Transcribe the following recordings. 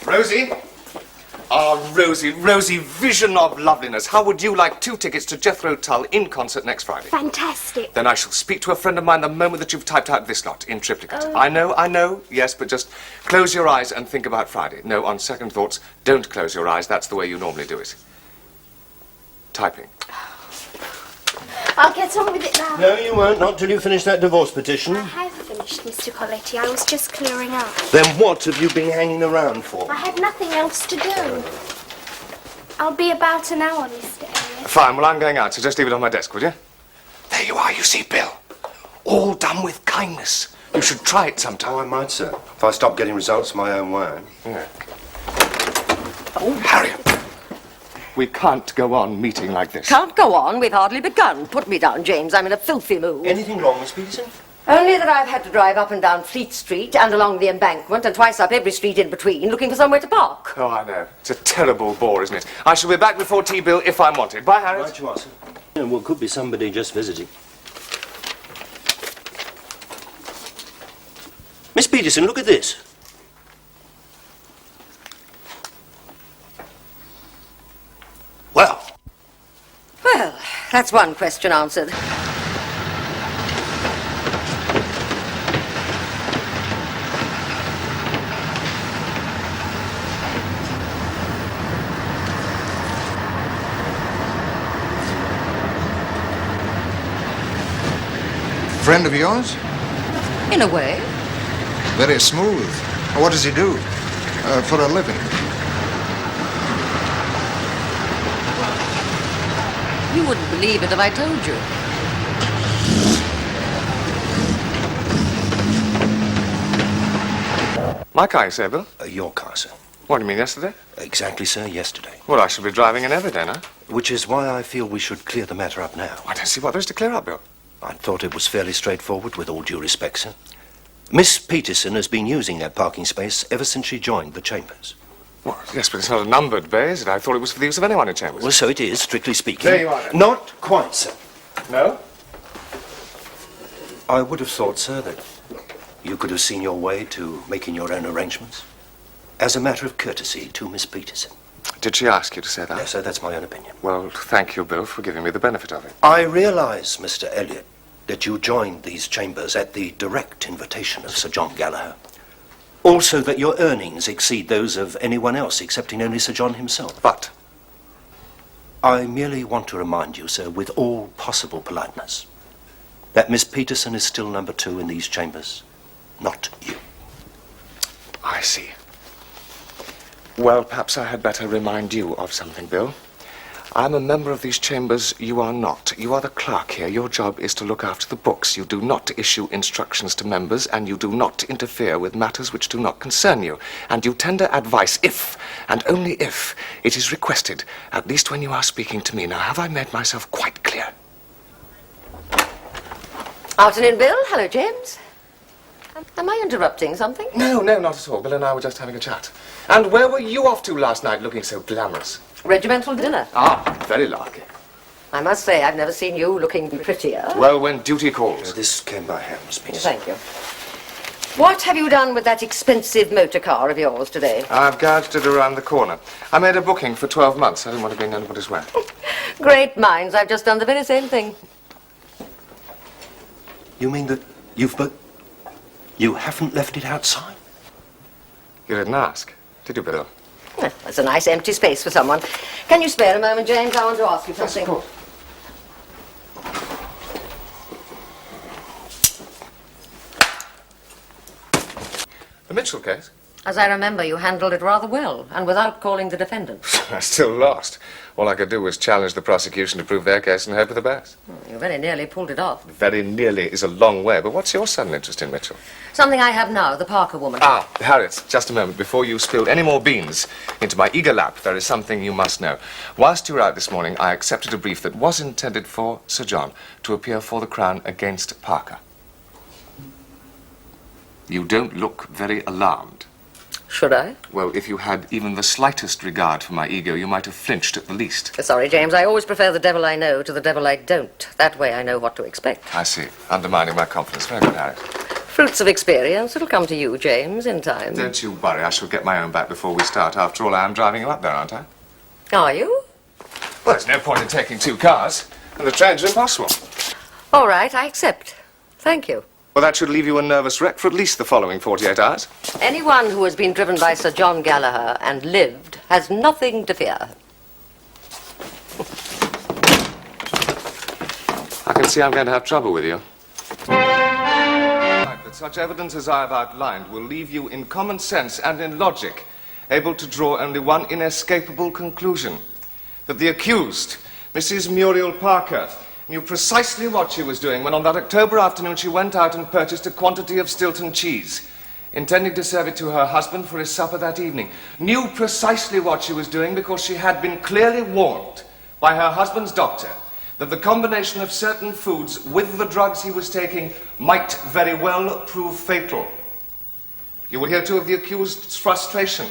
Rosie? Ah, Rosie, vision of loveliness. How would you like 2 tickets to Jethro Tull in concert next Friday? Fantastic. Then I shall speak to a friend of mine the moment that you've typed out this lot in triplicate. Oh. I know, yes, but just close your eyes and think about Friday. No, on second thoughts, don't close your eyes. That's the way you normally do it. Typing. I'll get on with it now. No, you won't. Not till you finish that divorce petition. I have finished, Mr. Colletti. I was just clearing up. Then what have you been hanging around for? I had nothing else to do. I'll be about an hour, Mr. Eliot. Fine, well, I'm going out, so just leave it on my desk, would you? There you are, you see, Bill. All done with kindness. You should try it sometime. Oh, I might, sir. If I stop getting results my own way. Yeah. Oh, Harriet. We can't go on meeting like this. Can't go on. We've hardly begun. Put me down, James. I'm in a filthy mood. Anything wrong, Miss Peterson? Only that I've had to drive up and down Fleet Street and along the embankment and twice up every street in between looking for somewhere to park. Oh, I know. It's a terrible bore, isn't it? I shall be back before tea, Bill, if I'm wanted. Bye, Harriet. Right you are, sir. Yeah, well, could be somebody just visiting. Miss Peterson, look at this. Well. Well, that's one question answered. Friend of yours? In a way. Very smooth. What does he do? For a living? You wouldn't believe it if I told you. My car, you say, Bill? Your car, sir. What do you mean, yesterday? Exactly, sir, yesterday. Well, I shall be driving in every day now. Which is why I feel we should clear the matter up now. I don't see what there is to clear up, Bill. I thought it was fairly straightforward, with all due respect, sir. Miss Peterson has been using that parking space ever since she joined the Chambers. Well, yes, but it's not a numbered bay, is it? I thought it was for the use of anyone in Chambers. Well, so it is, strictly speaking. There you are, then. Not quite, sir. No? I would have thought, sir, that you could have seen your way to making your own arrangements. As a matter of courtesy to Miss Peterson. Did she ask you to say that? Yes, sir, that's my own opinion. Well, thank you, Bill, for giving me the benefit of it. I realize, Mr. Eliot, that you joined these chambers at the direct invitation of Sir John Gallagher. Also that your earnings exceed those of anyone else, excepting only Sir John himself. But I merely want to remind you, sir, with all possible politeness, that Miss Peterson is still number 2 in these chambers, not you. I see. Well, perhaps I had better remind you of something, Bill. I'm a member of these chambers. You are not. You are the clerk here. Your job is to look after the books. You do not issue instructions to members, and you do not interfere with matters which do not concern you. And you tender advice if, and only if, it is requested, at least when you are speaking to me. Now, have I made myself quite clear? Afternoon, Bill. Hello, James. Am I interrupting something? No, not at all. Bill and I were just having a chat. And where were you off to last night looking so glamorous? Regimental dinner. Ah, very larky. I must say, I've never seen you looking prettier. Well, when duty calls. This came by hand, Miss Peterson. Thank you. What have you done with that expensive motor car of yours today? I've gouged it around the corner. I made a booking for 12 months. I didn't want to be in anybody's way. Great minds. I've just done the very same thing. You mean that you haven't left it outside? You didn't ask, did you, Bill? Well, that's a nice empty space for someone. Can you spare a moment, James? I want to ask you something. Yes, of course. The Mitchell case? As I remember, you handled it rather well, and without calling the defendant. I still lost. All I could do was challenge the prosecution to prove their case and hope for the best. You very nearly pulled it off. Very nearly is a long way, but what's your sudden interest in Mitchell? Something I have now, the Parker woman. Ah, Harriet, just a moment. Before you spilled any more beans into my eager lap, there is something you must know. Whilst you were out this morning, I accepted a brief that was intended for Sir John to appear for the Crown against Parker. You don't look very alarmed. Should I? Well, if you had even the slightest regard for my ego, you might have flinched at the least. Sorry, James. I always prefer the devil I know to the devil I don't. That way I know what to expect. I see. Undermining my confidence. Very good, Harriet. Fruits of experience. It'll come to you, James, in time. Don't you worry, I shall get my own back before we start. After all, I am driving you up there, aren't I? Are you? Well, there's no point in taking two cars, and the trains are impossible. All right, I accept. Thank you. Well, that should leave you a nervous wreck for at least the following 48 hours. Anyone who has been driven by Sir John Gallagher and lived has nothing to fear. I can see I'm going to have trouble with you. But such evidence as I have outlined will leave you in common sense and in logic able to draw only one inescapable conclusion. That the accused, Mrs. Muriel Parker, knew precisely what she was doing when on that October afternoon she went out and purchased a quantity of Stilton cheese, intending to serve it to her husband for his supper that evening. Knew precisely what she was doing because she had been clearly warned by her husband's doctor that the combination of certain foods with the drugs he was taking might very well prove fatal. You will hear, too, of the accused's frustration,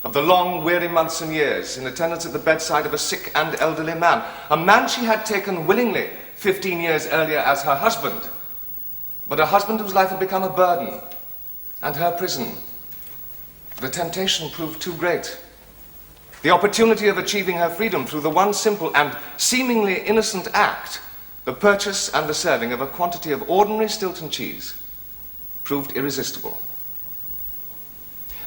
of the long, weary months and years in attendance at the bedside of a sick and elderly man, a man she had taken willingly 15 years earlier as her husband, but a husband whose life had become a burden, and her prison. The temptation proved too great. The opportunity of achieving her freedom through the one simple and seemingly innocent act, the purchase and the serving of a quantity of ordinary Stilton cheese, proved irresistible.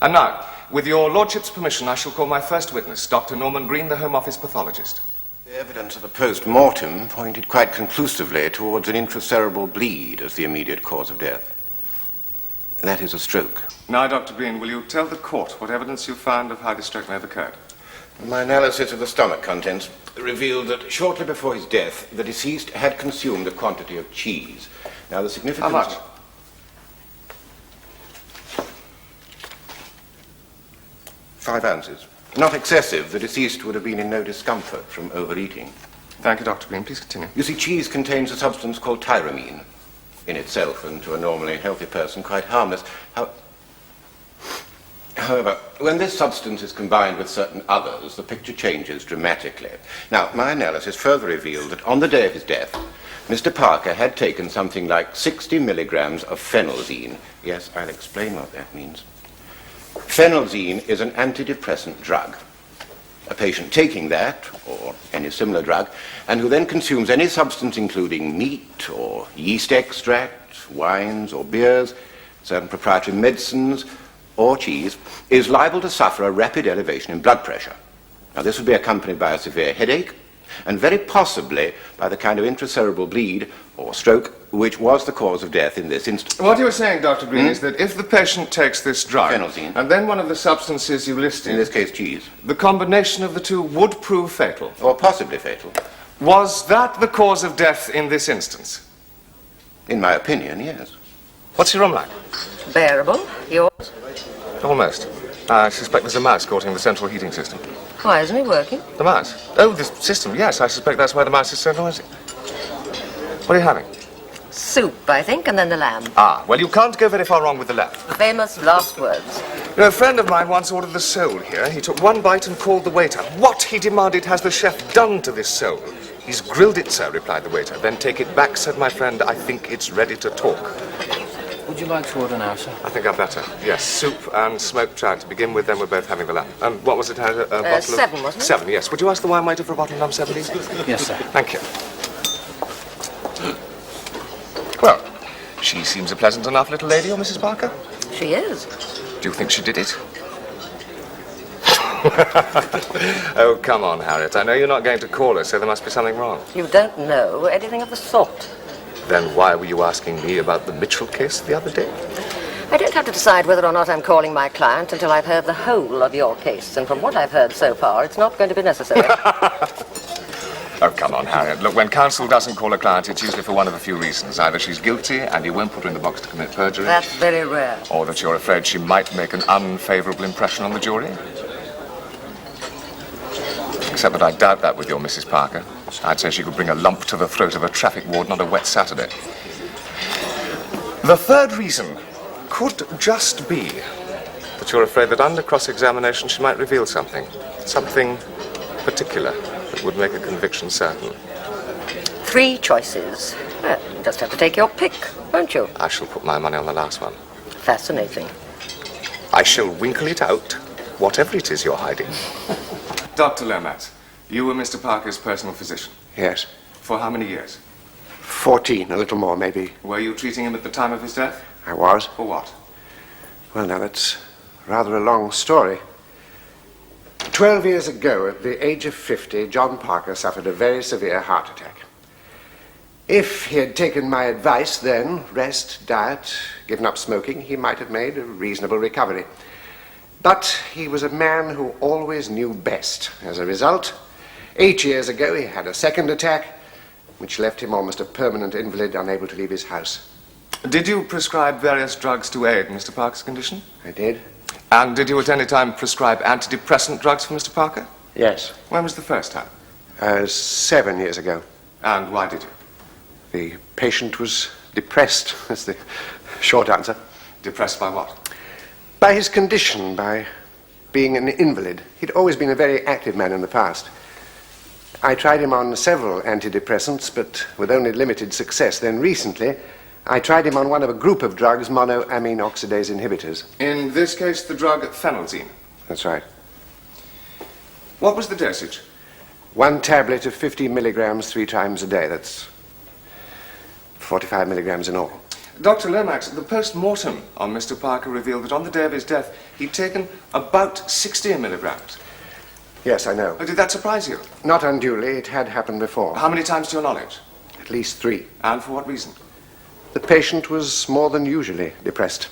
And now, with your lordship's permission, I shall call my first witness, Dr. Norman Green, the Home Office pathologist. The evidence of the post-mortem pointed quite conclusively towards an intracerebral bleed as the immediate cause of death. That is a stroke. Now, Dr. Green, will you tell the court what evidence you found of how this stroke may have occurred? My analysis of the stomach contents revealed that shortly before his death, the deceased had consumed a quantity of cheese. Now, the significance... How much? 5 ounces. Not excessive. The deceased would have been in no discomfort from overeating. Thank you, Dr. Green. Please continue. You see, cheese contains a substance called tyramine. In itself, and to a normally healthy person, quite harmless. However, when this substance is combined with certain others, the picture changes dramatically. Now, my analysis further revealed that on the day of his death, Mr. Parker had taken something like 60 milligrams of phenelzine. Yes, I'll explain what that means. Phenelzine is an antidepressant drug. A patient taking that, or any similar drug, and who then consumes any substance including meat or yeast extract, wines or beers, certain proprietary medicines, or cheese, is liable to suffer a rapid elevation in blood pressure. Now, this would be accompanied by a severe headache, and very possibly by the kind of intracerebral bleed or stroke which was the cause of death in this instance. What you were saying, Dr. Green, is that if the patient takes this drug, phenelzine, and then one of the substances you listed, in this case cheese, the combination of the two would prove fatal. Or possibly fatal. Was that the cause of death in this instance? In my opinion, yes. What's your room like? Bearable. Yours? Almost. I suspect there's a mouse caught in the central heating system. Why isn't it working? The mouse? Oh, the system, yes. I suspect that's why the mouse is so noisy. What are you having? Soup, I think, and then the lamb. Ah, well, you can't go very far wrong with the lamb. Famous last words. You know, a friend of mine once ordered the sole here. He took one bite and called the waiter. What, he demanded, has the chef done to this sole? He's grilled it, sir, replied the waiter. Then take it back, said my friend. I think it's ready to talk. Would you like to order now, sir? I think I'd better. Yes, soup and smoked trout. To begin with, then we're both having the lamb. And what was it? A bottle of... 7, wasn't it? 7, yes. Would you ask the wine waiter for a bottle of number 7, please? Yes, sir. Thank you. Well, she seems a pleasant enough little lady, your Mrs. Parker. She is. Do you think she did it? Oh, come on, Harriet. I know you're not going to call her, so there must be something wrong. You don't know anything of the sort. Then why were you asking me about the Mitchell case the other day? I don't have to decide whether or not I'm calling my client until I've heard the whole of your case, and from what I've heard so far, it's not going to be necessary. Oh, come on, Harriet. Look, when counsel doesn't call a client, it's usually for one of a few reasons. Either she's guilty and you won't put her in the box to commit perjury. That's very rare. Or that you're afraid she might make an unfavorable impression on the jury. Except that I doubt that with your Mrs. Parker. I'd say she could bring a lump to the throat of a traffic warden on a wet Saturday. The third reason could just be that you're afraid that under cross-examination she might reveal something particular that would make a conviction certain. 3 choices. Well, you just have to take your pick, won't you? I shall put my money on the last one. Fascinating. I shall winkle it out, whatever it is you're hiding. Dr. Lomax, you were Mr. Parker's personal physician. Yes. For how many years? 14, a little more, maybe. Were you treating him at the time of his death? I was. For what? Well, now, that's rather a long story. 12 years ago, at the age of 50, John Parker suffered a very severe heart attack. If he had taken my advice then, rest, diet, given up smoking, he might have made a reasonable recovery. But he was a man who always knew best. As a result, 8 years ago, he had a second attack, which left him almost a permanent invalid, unable to leave his house. Did you prescribe various drugs to aid Mr. Parker's condition? I did. And did you at any time prescribe antidepressant drugs for Mr. Parker? Yes. When was the first time? 7 years ago. And why did you? The patient was depressed, that's the short answer. Depressed by what? By his condition, by being an invalid. He'd always been a very active man in the past. I tried him on several antidepressants, but with only limited success. Then recently, I tried him on one of a group of drugs, monoamine oxidase inhibitors. In this case, the drug phenelzine. That's right. What was the dosage? 1 tablet of 50 milligrams 3 times a day. That's 45 milligrams in all. Dr. Lomax, the post-mortem on Mr. Parker revealed that on the day of his death, he'd taken about 60 milligrams. Yes, I know. Did that surprise you? Not unduly. It had happened before. How many times to your knowledge? At least 3. And for what reason? The patient was more than usually depressed.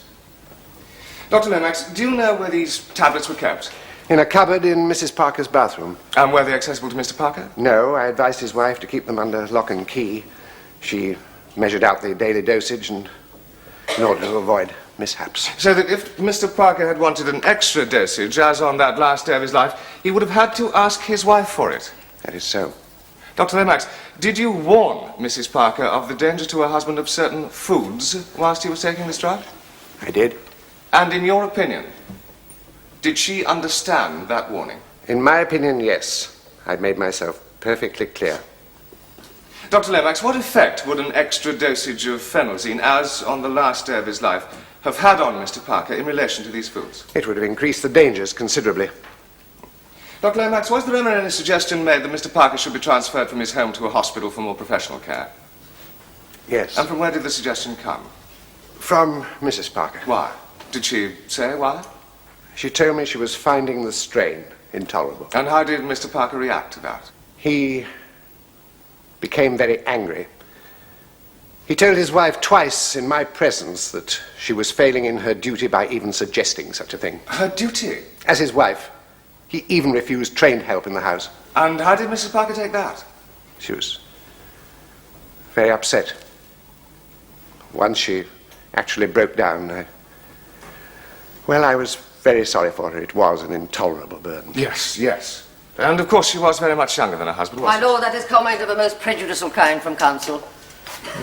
Dr. Lomax, do you know where these tablets were kept? In a cupboard in Mrs. Parker's bathroom. And were they accessible to Mr. Parker? No, I advised his wife to keep them under lock and key. She measured out the daily dosage and in order to avoid mishaps. So that if Mr. Parker had wanted an extra dosage, as on that last day of his life, he would have had to ask his wife for it. That is so. Dr. Lomax, did you warn Mrs. Parker of the danger to her husband of certain foods whilst he was taking this drug? I did. And in your opinion, did she understand that warning? In my opinion, yes. I'd made myself perfectly clear. Dr. Lomax, what effect would an extra dosage of phenelzine, as on the last day of his life, have had on Mr. Parker in relation to these foods? It would have increased the dangers considerably. Dr. Lomax, was there ever any suggestion made that Mr. Parker should be transferred from his home to a hospital for more professional care? Yes. And from where did the suggestion come? From Mrs. Parker. Why? Did she say why? She told me she was finding the strain intolerable. And how did Mr. Parker react to that? He became very angry. He told his wife twice in my presence that she was failing in her duty by even suggesting such a thing. Her duty? As his wife, he even refused trained help in the house. And how did Mrs. Parker take that? She was very upset. Once she actually broke down. I was very sorry for her. It was an intolerable burden. Yes, yes. And of course she was very much younger than her husband, My wasn't lord, that is comment of a most prejudicial kind from counsel.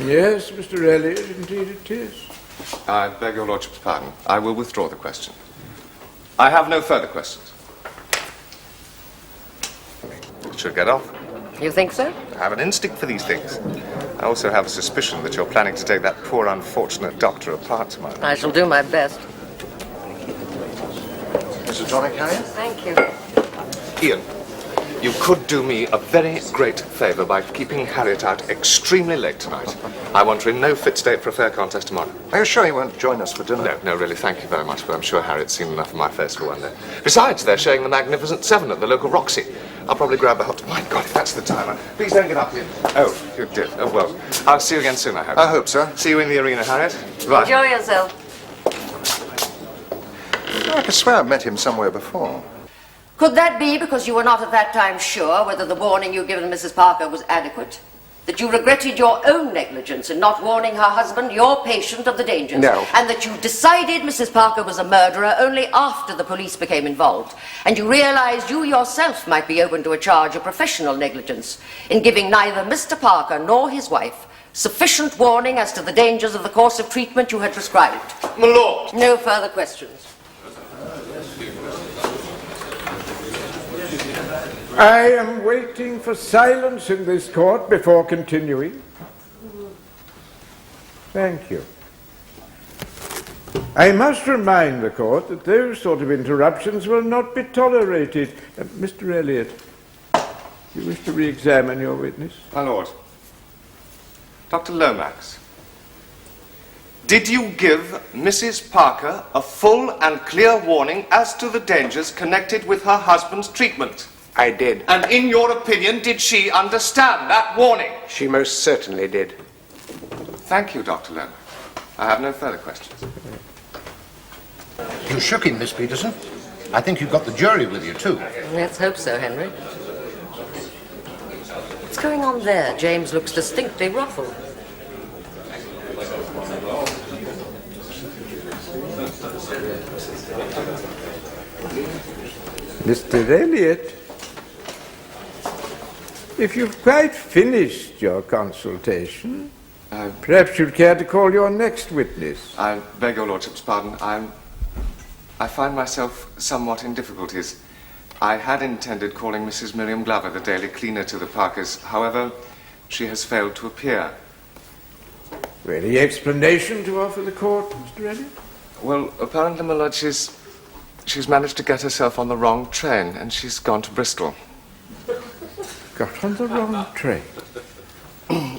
Yes, Mr. Eliot, indeed it is. I beg your lordship's pardon. I will withdraw the question. I have no further questions. It should get off. You think so? I have an instinct for these things. I also have a suspicion that you're planning to take that poor unfortunate doctor apart tomorrow. I shall do my best. Mr. Tonic, Harriet? Thank you. Ian, you could do me a very great favour by keeping Harriet out extremely late tonight. I want her in no fit state for a fair contest tomorrow. Are you sure he won't join us for dinner? No, really, thank you very much, but I'm sure Harriet's seen enough of my face for one day. Besides, they're showing the Magnificent Seven at the local Roxy. I'll probably grab a hot... My God, if that's the timer. Please don't get up here. Oh, you did. Oh, well. I'll see you again soon, I hope. I hope so. See you in the arena, Harriet. Goodbye. Enjoy yourself. I could swear I met him somewhere before. Could that be because you were not at that time sure whether the warning you given Mrs. Parker was adequate? That you regretted your own negligence in not warning her husband, your patient, of the dangers? No. And that you decided Mrs. Parker was a murderer only after the police became involved? And you realized you yourself might be open to a charge of professional negligence in giving neither Mr. Parker nor his wife sufficient warning as to the dangers of the course of treatment you had prescribed? My lord! No further questions. I am waiting for silence in this court before continuing. Thank you. I must remind the court that those sort of interruptions will not be tolerated. Mr. Eliot, you wish to re-examine your witness? My lord, Dr. Lomax, did you give Mrs. Parker a full and clear warning as to the dangers connected with her husband's treatment? I did. And in your opinion, did she understand that warning? She most certainly did. Thank you, Dr. Lomax. I have no further questions. You shook him, Miss Peterson. I think you've got the jury with you, too. Let's hope so, Henry. What's going on there? James looks distinctly ruffled. Mr. Eliot, if you've quite finished your consultation, perhaps you'd care to call your next witness. I beg your lordship's pardon. I find myself somewhat in difficulties. I had intended calling Mrs. Miriam Glover, the daily cleaner to the Parkers. However, she has failed to appear. Any explanation to offer the court, Mr. Eliot? Well, apparently, my lord, she's managed to get herself on the wrong train, and she's gone to Bristol. Got on the wrong train?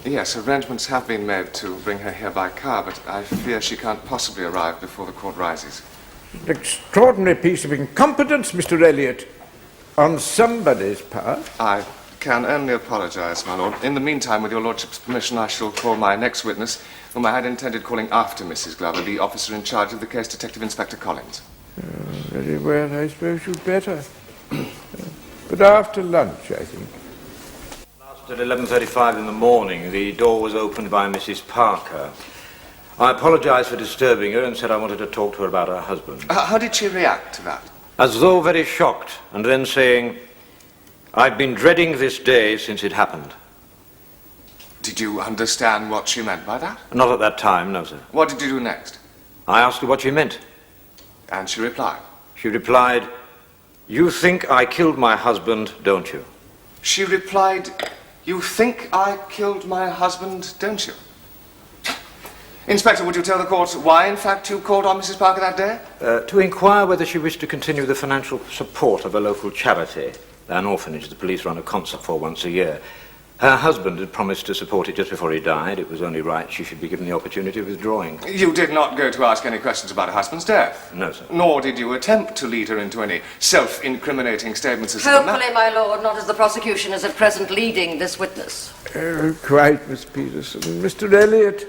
Yes, arrangements have been made to bring her here by car, but I fear she can't possibly arrive before the court rises. An extraordinary piece of incompetence, Mr. Eliot, on somebody's part. I can only apologize, my lord. In the meantime, with your lordship's permission, I shall call my next witness, whom I had intended calling after Mrs. Glover, the officer in charge of the case, Detective Inspector Collins. Very well, I suppose you'd better. But after lunch, I think. At 11:35 in the morning, the door was opened by Mrs. Parker. I apologized for disturbing her and said I wanted to talk to her about her husband. How did she react to that? As though very shocked, and then saying, "I've been dreading this day since it happened." Did you understand what she meant by that? Not at that time, no, sir. What did you do next? I asked her what she meant. And she replied? She replied, "You think I killed my husband, don't you?" She replied, "You think I killed my husband, don't you?" Inspector, would you tell the court why, in fact, you called on Mrs. Parker that day? To inquire whether she wished to continue the financial support of a local charity, an orphanage the police run a concert for once a year. Her husband had promised to support it just before he died. It was only right she should be given the opportunity of withdrawing. You did not go to ask any questions about her husband's death? No, sir. Nor did you attempt to lead her into any self-incriminating statements as to the Hopefully, my lord, not as the prosecution is at present leading this witness. Quite, Miss Peterson. Mr. Eliot,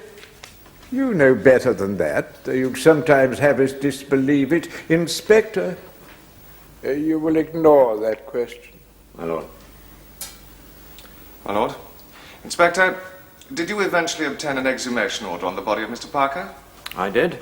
you know better than that, though you'd sometimes have us disbelieve it. Inspector, you will ignore that question. My lord. My lord. Inspector, did you eventually obtain an exhumation order on the body of Mr. Parker? I did.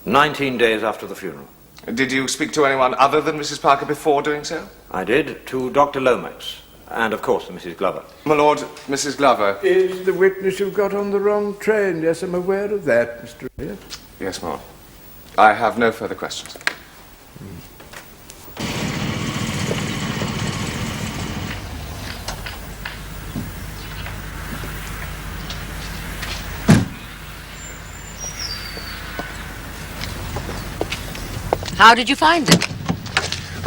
19 days after the funeral. Did you speak to anyone other than Mrs. Parker before doing so? I did, to Dr. Lomax, and of course to Mrs. Glover. My lord, Mrs. Glover... Is the witness who got on the wrong train? Yes, I'm aware of that, Mr. Eliot. Yes, my lord. I have no further questions. How did you find it?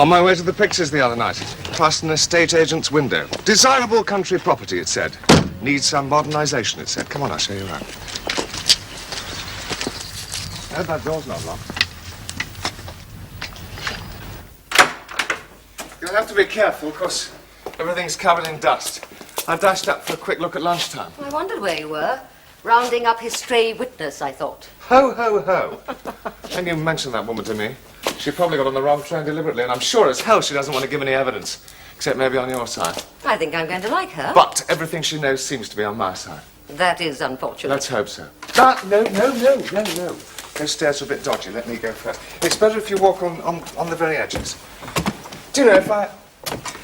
On my way to the pictures the other night, past an estate agent's window. Desirable country property, it said. Needs some modernization, it said. Come on, I'll show you around. I hope that door's not locked. You'll have to be careful, because everything's covered in dust. I dashed up for a quick look at lunchtime. I wondered where you were. Rounding up his stray witness, I thought. Ho, ho, ho. When you mentioned that woman to me, she probably got on the wrong train deliberately, and I'm sure as hell she doesn't want to give any evidence, except maybe on your side. I think I'm going to like her. But everything she knows seems to be on my side. That is unfortunate. Let's hope so. No. Those stairs are a bit dodgy. Let me go first. It's better if you walk on the very edges. Do you know,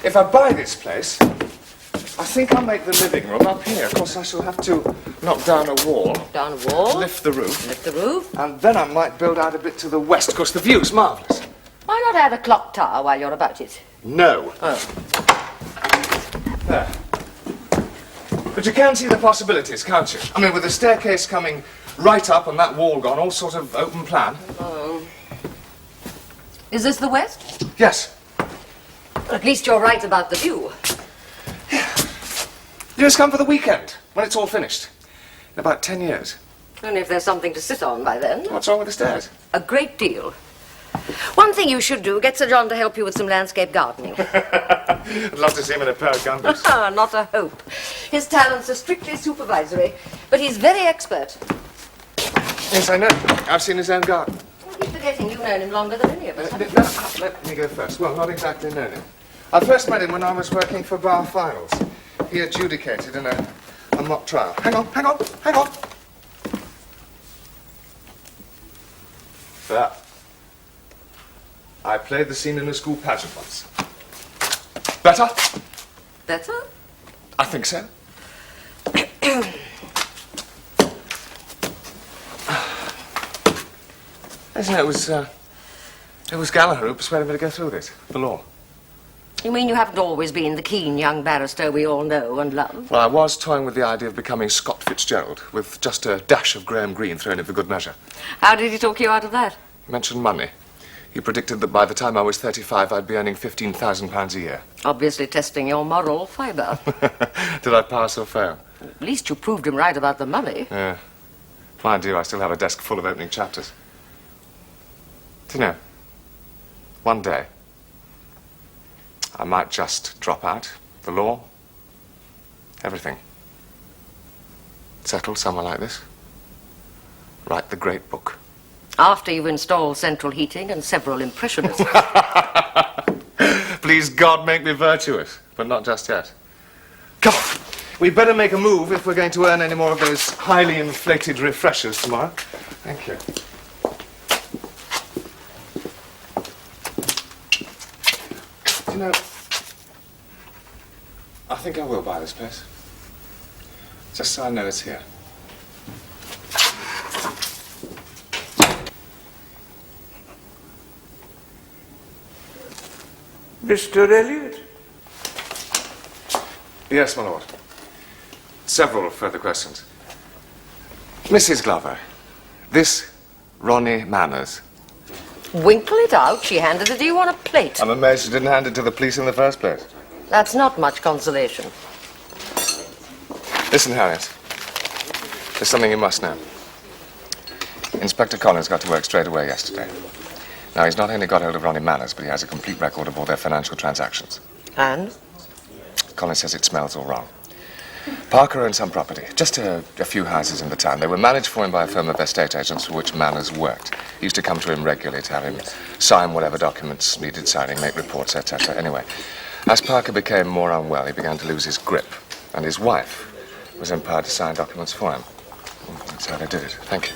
if I buy this place, I think I'll make the living room up here. Of course, I shall have to knock down a wall. Down a wall? Lift the roof. Lift the roof? And then I might build out a bit to the west. Of course, the view's marvellous. Why, Why not add a clock tower while you're about it? No. There. But you can see the possibilities, can't you? I mean, with the staircase coming right up and that wall gone, all sort of open plan. Is this the west? Yes. At least you're right about the view. You just come for the weekend, when it's all finished. In about 10 years. Only if there's something to sit on by then. What's wrong with the stairs? A great deal. One thing you should do, get Sir John to help you with some landscape gardening. I'd love to see him in a pair of gun boots. Not a hope. His talents are strictly supervisory, but he's very expert. Yes, I know. I've seen his own garden. I keep forgetting you've known him longer than any of us. Let me go first. Well, not exactly known him. I first met him when I was working for Bar Finals. He adjudicated in a mock trial. Hang on. There. I played the scene in a school pageant once. Better? Better? I think so. Isn't it? It was Gallagher who persuaded me to go through this, the law. You mean you haven't always been the keen young barrister we all know and love? Well, I was toying with the idea of becoming Scott Fitzgerald, with just a dash of Graham Greene thrown in for good measure. How did he talk you out of that? He mentioned money. He predicted that by the time I was 35, I'd be earning £15,000 a year. Obviously testing your moral fibre. Did I pass or fail? At least you proved him right about the money. Yeah. Mind you, I still have a desk full of opening chapters. Do you know, one day, I might just drop out, the law, everything. Settle somewhere like this. Write the great book. After you've installed central heating and several impressionists. Please, God, make me virtuous, but not just yet. Come on. We'd better make a move if we're going to earn any more of those highly inflated refreshers tomorrow. Thank you. Do you know, I think I will buy this place. Just so I know it's here. Mr. Eliot? Yes, my lord. Several further questions. Mrs. Glover, this Ronnie Manners. Winkle it out. She handed it to you on a plate. I'm amazed she didn't hand it to the police in the first place. That's not much consolation. Listen, Harriet. There's something you must know. Inspector Collins got to work straight away yesterday. Now, he's not only got hold of Ronnie Manners, but he has a complete record of all their financial transactions. And? Collins says it smells all wrong. Parker owned some property, just a few houses in the town. They were managed for him by a firm of estate agents for which Manners worked. He used to come to him regularly to have him sign whatever documents needed signing, make reports, etc. Anyway, as Parker became more unwell, he began to lose his grip, and his wife was empowered to sign documents for him. That's how they did it. Thank you.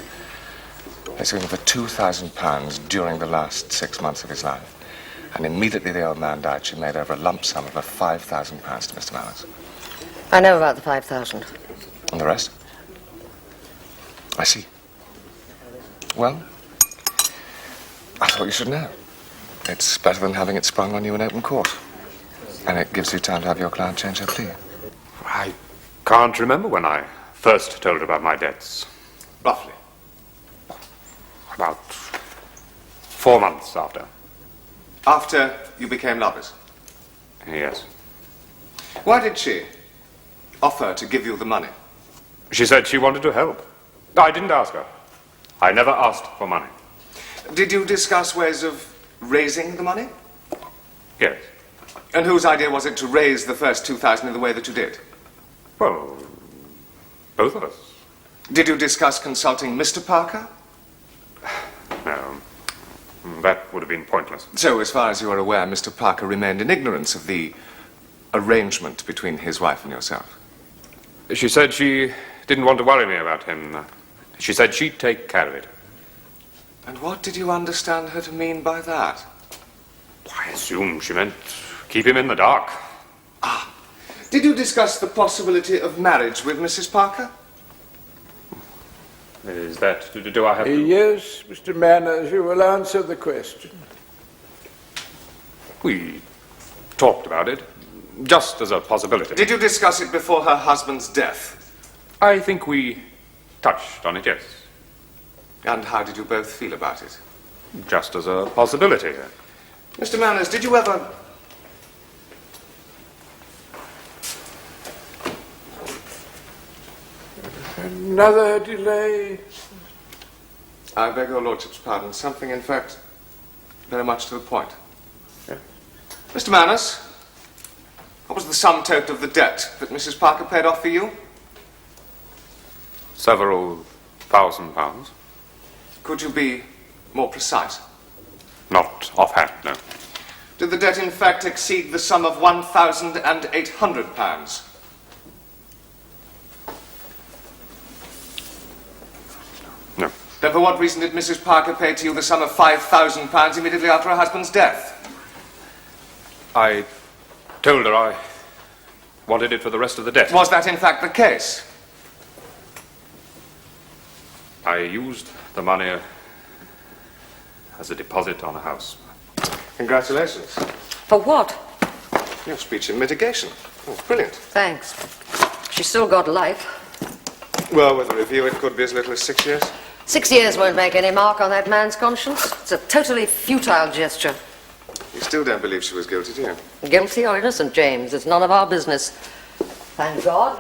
They sued him for £2,000 during the last 6 months of his life. And immediately the old man died, she made over a lump sum of £5,000 to Mr. Manners. I know about the 5,000. And the rest? I see. Well, I thought you should know. It's better than having it sprung on you in open court. And it gives you time to have your client change her plea. I can't remember when I first told her about my debts. Roughly. About 4 months after. After you became lovers? Yes. Why did she offer to give you the money? She said she wanted to help. I didn't ask her. I never asked for money. Did you discuss ways of raising the money? Yes. And whose idea was it to raise the first 2,000 in the way that you did? Well, both of us. Did you discuss consulting Mr. Parker? No. That would have been pointless. So, as far as you are aware, Mr. Parker remained in ignorance of the arrangement between his wife and yourself? She said she didn't want to worry me about him. She said she'd take care of it. And what did you understand her to mean by that? I assume she meant keep him in the dark. Ah. Did you discuss the possibility of marriage with Mrs. Parker? Is that... do I have to... Yes, Mr. Manners, you will answer the question. We talked about it, just as a possibility. Did you discuss it before her husband's death? I think we touched on it, yes. And how did you both feel about it? Just as a possibility. Mr. Manners, did you ever... Another delay. I beg your lordship's pardon. Something, in fact, very much to the point. Yeah. Mr. Manners, what was the sum total of the debt that Mrs. Parker paid off for you? Several £1,000. Could you be more precise? Not offhand, no. Did the debt, in fact, exceed the sum of £1,800? No. Then for what reason did Mrs. Parker pay to you the sum of £5,000 immediately after her husband's death? I told her I wanted it for the rest of the debt. Was that, in fact, the case? I used the money as a deposit on a house. Congratulations. For what? Your speech in mitigation. Oh, brilliant. Thanks. She's still got life. Well, with a review, it could be as little as 6 years. 6 years won't make any mark on that man's conscience. It's a totally futile gesture. You still don't believe she was guilty, do you? Guilty or innocent, James, it's none of our business. Thank God.